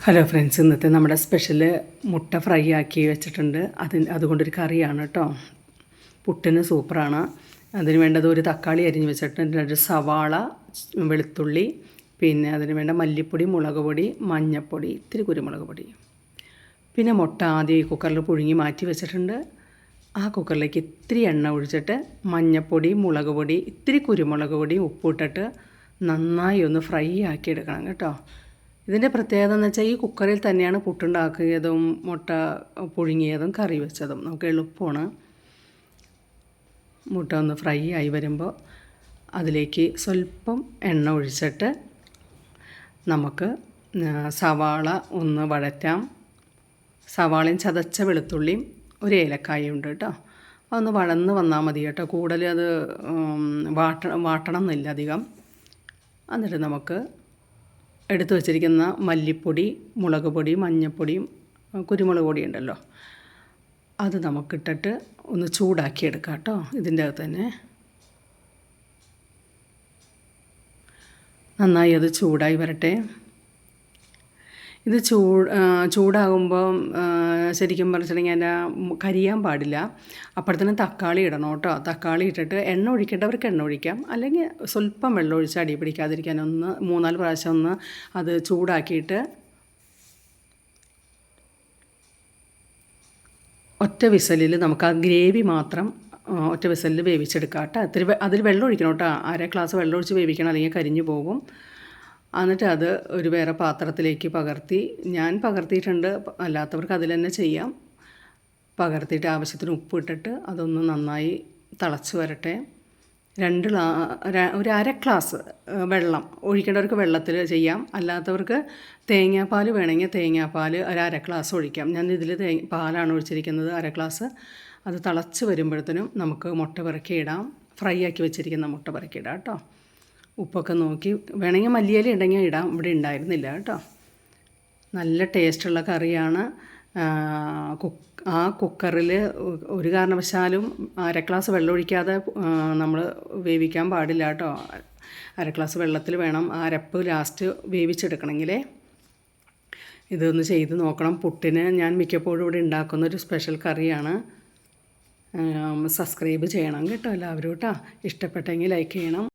Hello friends, ഇന്നത്തെ നമ്മുടെ special മുട്ട ഫ്രൈ ആക്കി വെച്ചിട്ടുണ്ട്. അതുകൊണ്ടൊരു കറിയാണ് കേട്ടോ. പുട്ടിന് സൂപ്പറാണ്. അതിന് വേണ്ടത് ഒരു തക്കാളി അരിഞ്ഞ് വെച്ചിട്ടുണ്ട്, ഒരു സവാള, വെളുത്തുള്ളി, പിന്നെ അതിന് വേണ്ട മല്ലിപ്പൊടി, മുളക് പൊടി, മഞ്ഞൾപ്പൊടി, ഇത്തിരി കുരുമുളക് പൊടി, പിന്നെ മുട്ട ആദ്യം ഈ കുക്കറിൽ പുഴുങ്ങി മാറ്റി വെച്ചിട്ടുണ്ട്. ആ കുക്കറിലേക്ക് ഇത്തിരി എണ്ണ ഒഴിച്ചിട്ട് മഞ്ഞൾപ്പൊടി, മുളക് പൊടി, ഇത്തിരി കുരുമുളക് പൊടി, ഉപ്പിട്ടിട്ട് നന്നായി ഒന്ന് ഫ്രൈ ആക്കി എടുക്കണം കേട്ടോ. ഇതിൻ്റെ പ്രത്യേകത എന്ന് വെച്ചാൽ ഈ കുക്കറിൽ തന്നെയാണ് പുട്ടുണ്ടാക്കിയതും മുട്ട പുഴുങ്ങിയതും കറി വെച്ചതും. നമുക്ക് എളുപ്പമാണ്. മുട്ട ഒന്ന് ഫ്രൈ ആയി വരുമ്പോൾ അതിലേക്ക് സ്വല്പം എണ്ണ ഒഴിച്ചിട്ട് നമുക്ക് സവാള ഒന്ന് വഴറ്റാം. സവാളയും ചതച്ച വെളുത്തുള്ളിയും ഒരു ഏലക്കായും ഉണ്ട് കേട്ടോ. അതൊന്ന് വഴന്ന് വന്നാൽ മതി കേട്ടോ. കൂടുതൽ അത് വാട്ടണം എന്നില്ല അധികം. എന്നിട്ട് നമുക്ക് എടുത്തു വച്ചിരിക്കുന്ന മല്ലിപ്പൊടി, മുളക് പൊടി, മഞ്ഞൾപ്പൊടിയും കുരുമുളക് പൊടി ഉണ്ടല്ലോ, അത് നമുക്കിട്ടിട്ട് ഒന്ന് ചൂടാക്കിയെടുക്കാം കേട്ടോ. ഇതിൻ്റെ അകത്ത് തന്നെ നന്നായി അത് ചൂടായി വരട്ടെ. ഇത് ചൂടാകുമ്പോൾ ശരിക്കും പറഞ്ഞിട്ടുണ്ടെങ്കിൽ അതിൻ്റെ കരിയാൻ പാടില്ല. അപ്പോഴത്തേനും തക്കാളി ഇടണം കേട്ടോ. തക്കാളി ഇട്ടിട്ട് എണ്ണ ഒഴിക്കേണ്ടവർക്ക് എണ്ണ ഒഴിക്കാം, അല്ലെങ്കിൽ സ്വല്പം വെള്ളം ഒഴിച്ച് അടി പിടിക്കാതിരിക്കാൻ ഒന്ന് 3-4 പ്രാവശ്യം ഒന്ന് അത് ചൂടാക്കിയിട്ട് ഒറ്റ വിസലിൽ നമുക്ക് ആ ഗ്രേവി മാത്രം ഒറ്റ വിസലിൽ വേവിച്ചെടുക്കാം കേട്ടോ. അതിൽ വെള്ളം ഒഴിക്കണം കേട്ടോ. 1/2 ഗ്ലാസ് വെള്ളം ഒഴിച്ച് വേവിക്കണം, അല്ലെങ്കിൽ കരിഞ്ഞു പോകും. എന്നിട്ട് അത് ഒരു വേറെ പാത്രത്തിലേക്ക് പകർത്തി, ഞാൻ പകർത്തിയിട്ടുണ്ട്, അല്ലാത്തവർക്ക് അതിൽ തന്നെ ചെയ്യാം. പകർത്തിയിട്ട് ആവശ്യത്തിന് ഉപ്പ് ഇട്ടിട്ട് അതൊന്ന് നന്നായി തിളച്ച് വരട്ടെ. ഒരു 1/2 ഗ്ലാസ് വെള്ളം ഒഴിക്കേണ്ടവർക്ക് വെള്ളത്തിൽ ചെയ്യാം, അല്ലാത്തവർക്ക് തേങ്ങാപ്പാൽ വേണമെങ്കിൽ തേങ്ങാപ്പാൽ ഒരു 1/2 ഗ്ലാസ് ഒഴിക്കാം. ഞാൻ ഇതിൽ പാലാണ് ഒഴിച്ചിരിക്കുന്നത്, 1/2 ഗ്ലാസ്. അത് തിളച്ച് വരുമ്പോഴത്തേനും നമുക്ക് മുട്ട പിറക്കിയിടാം. ഫ്രൈ ആക്കി വെച്ചിരിക്കുന്ന മുട്ട പിറക്കിയിടാം കേട്ടോ. ഉപ്പൊക്കെ നോക്കി വേണമെങ്കിൽ മല്ലിയില ഉണ്ടെങ്കിൽ ഇടാം, ഇവിടെ ഉണ്ടായിരുന്നില്ല കേട്ടോ. നല്ല ടേസ്റ്റുള്ള കറിയാണ്. ആ കുക്കറിൽ ഒരു കാരണവശാലും 1/2 ഗ്ലാസ് വെള്ളം ഒഴിക്കാതെ നമ്മൾ വേവിക്കാൻ പാടില്ല കേട്ടോ. 1/2 ഗ്ലാസ് വെള്ളത്തിൽ വേണം ആ അരപ്പ് ലാസ്റ്റ് വേവിച്ചെടുക്കണമെങ്കിലേ. ഇതൊന്ന് ചെയ്ത് നോക്കണം. പുട്ടിന് ഞാൻ മിക്കപ്പോഴും ഇവിടെ ഉണ്ടാക്കുന്നൊരു സ്പെഷ്യൽ കറിയാണ്. സബ്സ്ക്രൈബ് ചെയ്യണം കേട്ടോ എല്ലാവരും കേട്ടോ. ഇഷ്ടപ്പെട്ടെങ്കിൽ ലൈക്ക് ചെയ്യണം.